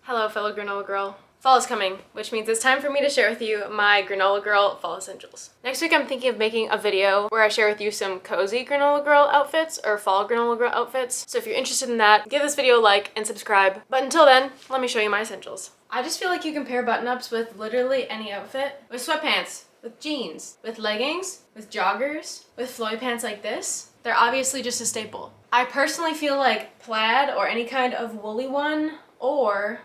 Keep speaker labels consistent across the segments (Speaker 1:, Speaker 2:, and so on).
Speaker 1: Hello, fellow granola girl. Fall is coming, which means it's time for me to share with you my granola girl fall essentials. Next week I'm thinking of making a video where I share with you some cozy granola girl outfits or fall granola girl outfits. So if you're interested in that, give this video a like and subscribe. But until then, let me show you my essentials. I just feel like you can pair button-ups with literally any outfit. With sweatpants, with jeans, with leggings, with joggers, with flowy pants like this. They're obviously just a staple. I personally feel like plaid or any kind of woolly one or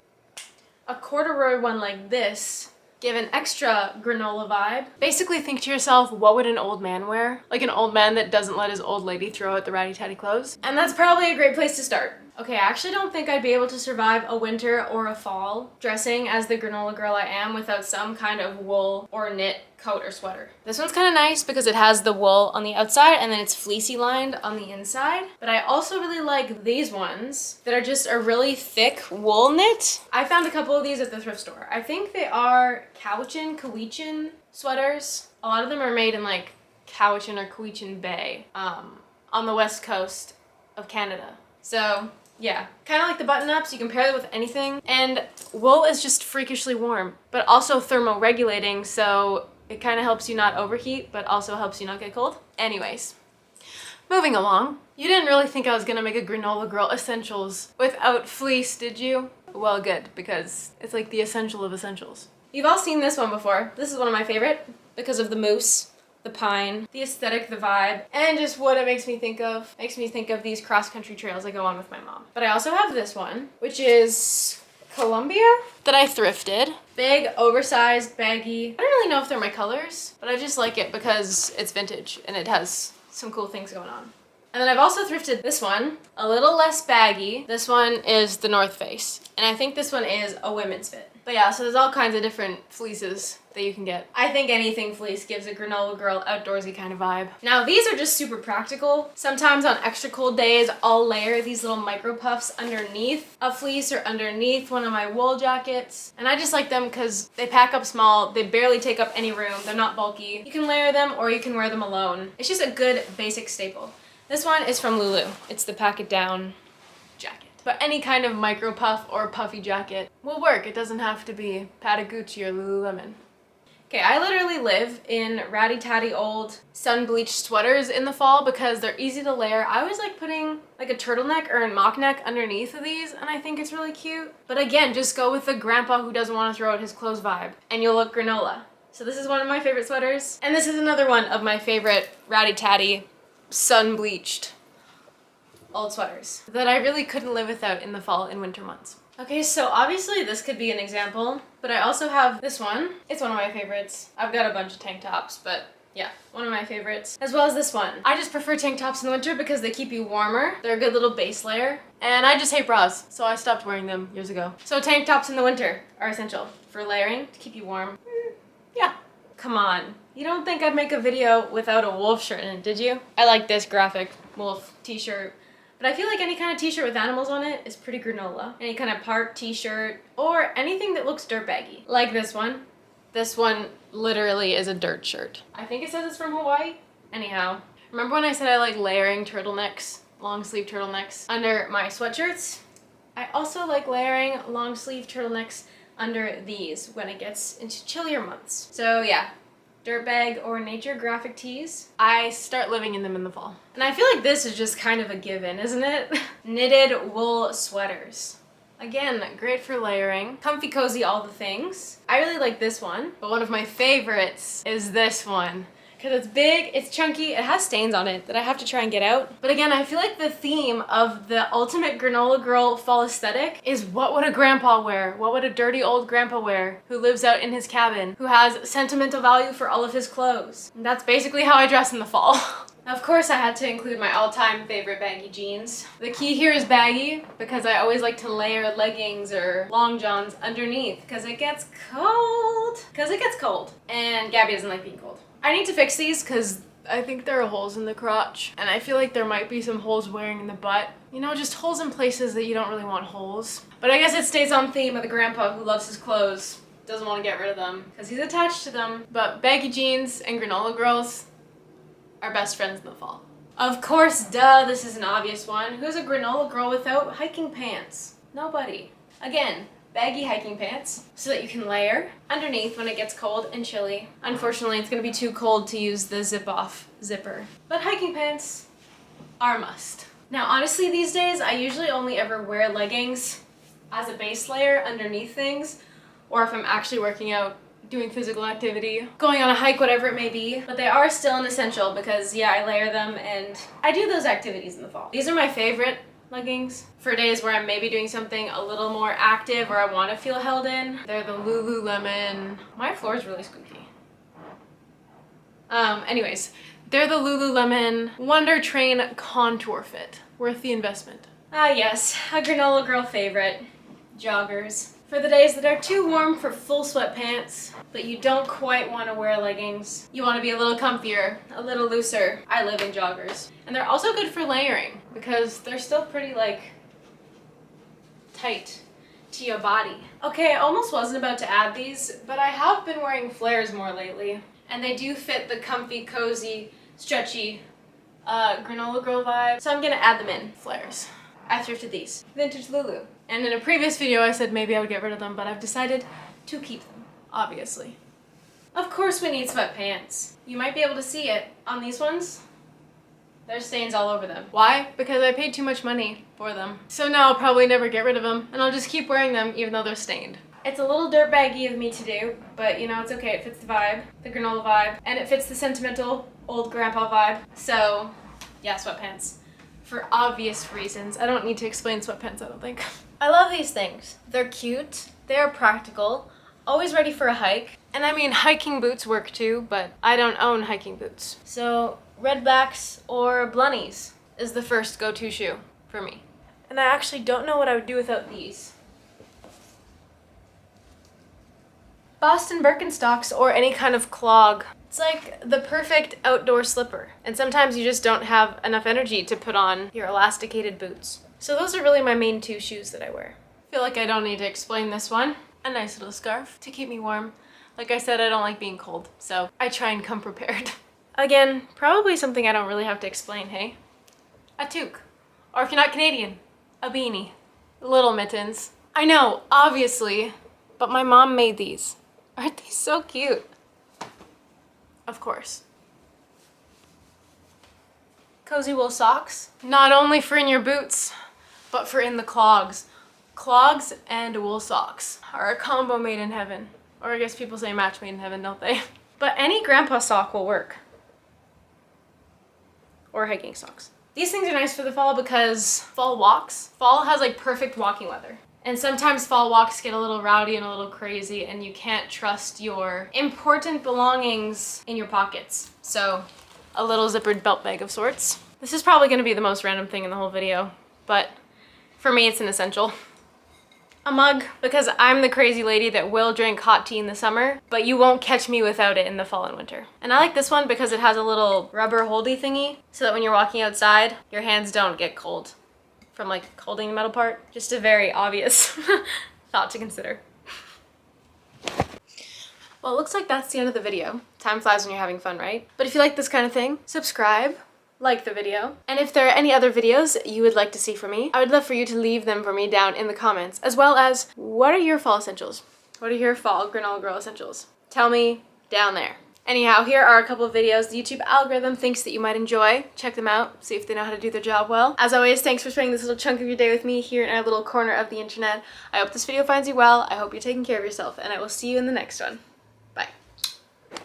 Speaker 1: a corduroy one like this give an extra granola vibe. Basically think to yourself, what would an old man wear? Like an old man that doesn't let his old lady throw out the ratty tatty clothes. And that's probably a great place to start. Okay, I actually don't think I'd be able to survive a winter or a fall dressing as the granola girl I am without some kind of wool or knit coat or sweater. This one's kind of nice because it has the wool on the outside and then it's fleecy lined on the inside. But I also really like these ones that are just a really thick wool knit. I found a couple of these at the thrift store. I think they are Cowichan sweaters. A lot of them are made in like Cowichan or Cowichan Bay on the west coast of Canada. So yeah, kind of like the button-ups, you can pair them with anything. And wool is just freakishly warm, but also thermoregulating, so it kind of helps you not overheat, but also helps you not get cold. Anyways, moving along. You didn't really think I was gonna make a granola girl essentials without fleece, did you? Well, good, because it's like the essential of essentials. You've all seen this one before. This is one of my favorite because of the moose, the pine, the aesthetic, the vibe, and just what it makes me think of. Makes me think of these cross-country trails I go on with my mom. But I also have this one, which is Columbia, that I thrifted. Big, oversized, baggy. I don't really know if they're my colors, but I just like it because it's vintage and it has some cool things going on. And then I've also thrifted this one, a little less baggy. This one is the North Face, and I think this one is a women's fit. But yeah, so there's all kinds of different fleeces that you can get. I think anything fleece gives a granola girl outdoorsy kind of vibe. Now these are just super practical. Sometimes on extra cold days, I'll layer these little micro puffs underneath a fleece or underneath one of my wool jackets. And I just like them because they pack up small, they barely take up any room, they're not bulky. You can layer them or you can wear them alone. It's just a good basic staple. This one is from Lulu. It's the pack it down jacket. But any kind of micro puff or puffy jacket will work. It doesn't have to be Patagucci or Lululemon. Okay, I literally live in ratty tatty old sun bleached sweaters in the fall because they're easy to layer. I always like putting like a turtleneck or a mock neck underneath of these and I think it's really cute. But again, just go with the grandpa who doesn't want to throw out his clothes vibe and you'll look granola. So this is one of my favorite sweaters. And this is another one of my favorite ratty tatty sun bleached old sweaters that I really couldn't live without in the fall and winter months. Okay, so obviously this could be an example, but I also have this one. It's one of my favorites. I've got a bunch of tank tops, but yeah, one of my favorites, as well as this one. I just prefer tank tops in the winter because they keep you warmer. They're a good little base layer, and I just hate bras, so I stopped wearing them years ago. So tank tops in the winter are essential for layering to keep you warm. Yeah. Come on. You don't think I'd make a video without a wolf shirt in it, did you? I like this graphic wolf t-shirt. But I feel like any kind of t-shirt with animals on it is pretty granola. Any kind of park t-shirt or anything that looks dirt baggy. Like this one. This one literally is a dirt shirt. I think it says it's from Hawaii. Anyhow, remember when I said I like layering turtlenecks, long sleeve turtlenecks under my sweatshirts? I also like layering long sleeve turtlenecks under these when it gets into chillier months. So yeah. Dirtbag or nature graphic tees. I start living in them in the fall. And I feel like this is just kind of a given, isn't it? Knitted wool sweaters. Again, great for layering. Comfy, cozy, all the things. I really like this one, but one of my favorites is this one. Because it's big, it's chunky, it has stains on it that I have to try and get out. But again, I feel like the theme of the ultimate granola girl fall aesthetic is what would a grandpa wear? What would a dirty old grandpa wear who lives out in his cabin, who has sentimental value for all of his clothes? And that's basically how I dress in the fall. Of course, I had to include my all-time favorite baggy jeans. The key here is baggy because I always like to layer leggings or long johns underneath because it gets cold. And Gabby doesn't like being cold. I need to fix these because I think there are holes in the crotch and I feel like there might be some holes wearing in the butt. You know, just holes in places that you don't really want holes. But I guess it stays on theme of the grandpa who loves his clothes, doesn't want to get rid of them because he's attached to them. But baggy jeans and granola girls are best friends in the fall. Of course, duh, this is an obvious one. Who's a granola girl without hiking pants? Nobody. Again, baggy hiking pants so that you can layer underneath when it gets cold and chilly. Unfortunately, it's gonna be too cold to use the zip-off zipper, but hiking pants are a must. Now, honestly, these days, I usually only ever wear leggings as a base layer underneath things, or if I'm actually working out, doing physical activity, going on a hike, whatever it may be. But they are still an essential because, yeah, I layer them and I do those activities in the fall. These are my favorite leggings for days where I'm maybe doing something a little more active or I want to feel held in. They're the Lululemon. My floor is really squeaky. Anyways, they're the Lululemon Wonder Train Contour Fit. Worth the investment. Ah yes, a granola girl favorite. Joggers. For the days that are too warm for full sweatpants, but you don't quite want to wear leggings. You want to be a little comfier, a little looser. I live in joggers. And they're also good for layering because they're still pretty like tight to your body. Okay, I almost wasn't about to add these, but I have been wearing flares more lately. And they do fit the comfy, cozy, stretchy granola girl vibe. So I'm gonna add them in, flares. I thrifted these. Vintage Lulu. And in a previous video I said maybe I would get rid of them, but I've decided to keep them, obviously. Of course we need sweatpants. You might be able to see it on these ones. There's stains all over them. Why? Because I paid too much money for them. So now I'll probably never get rid of them, and I'll just keep wearing them even though they're stained. It's a little dirt baggy of me to do, but you know, it's okay. It fits the vibe, the granola vibe, and it fits the sentimental old grandpa vibe. So yeah, sweatpants. For obvious reasons. I don't need to explain sweatpants, I don't think. I love these things. They're cute, they're practical, always ready for a hike. And I mean, hiking boots work too, but I don't own hiking boots. So redbacks or blunnies is the first go-to shoe for me. And I actually don't know what I would do without these. Boston Birkenstocks or any kind of clog. It's like the perfect outdoor slipper. And sometimes you just don't have enough energy to put on your elasticated boots. So those are really my main two shoes that I wear. I feel like I don't need to explain this one. A nice little scarf to keep me warm. Like I said, I don't like being cold, so I try and come prepared. Again, probably something I don't really have to explain, hey? A toque. Or if you're not Canadian, a beanie. Little mittens. I know, obviously, but my mom made these. Aren't they so cute? Of course. Cozy wool socks. Not only for in your boots, but for in the clogs. Clogs and wool socks are a combo made in heaven. Or I guess people say match made in heaven, don't they? But any grandpa sock will work. Or hiking socks. These things are nice for the fall because fall walks. Fall has like perfect walking weather. And sometimes fall walks get a little rowdy and a little crazy and you can't trust your important belongings in your pockets. So a little zippered belt bag of sorts. This is probably gonna be the most random thing in the whole video, but for me it's an essential. A mug, because I'm the crazy lady that will drink hot tea in the summer, but you won't catch me without it in the fall and winter. And I like this one because it has a little rubber holdy thingy so that when you're walking outside, your hands don't get cold from like holding the metal part. Just a very obvious thought to consider. Well, it looks like that's the end of the video. Time flies when you're having fun, right? But if you like this kind of thing, subscribe, like the video. And if there are any other videos you would like to see from me, I would love for you to leave them for me down in the comments, as well as what are your fall essentials? What are your fall granola girl essentials? Tell me down there. Anyhow, here are a couple of videos the YouTube algorithm thinks that you might enjoy. Check them out, see if they know how to do their job well. As always, thanks for spending this little chunk of your day with me here in our little corner of the internet. I hope this video finds you well, I hope you're taking care of yourself, and I will see you in the next one. Bye.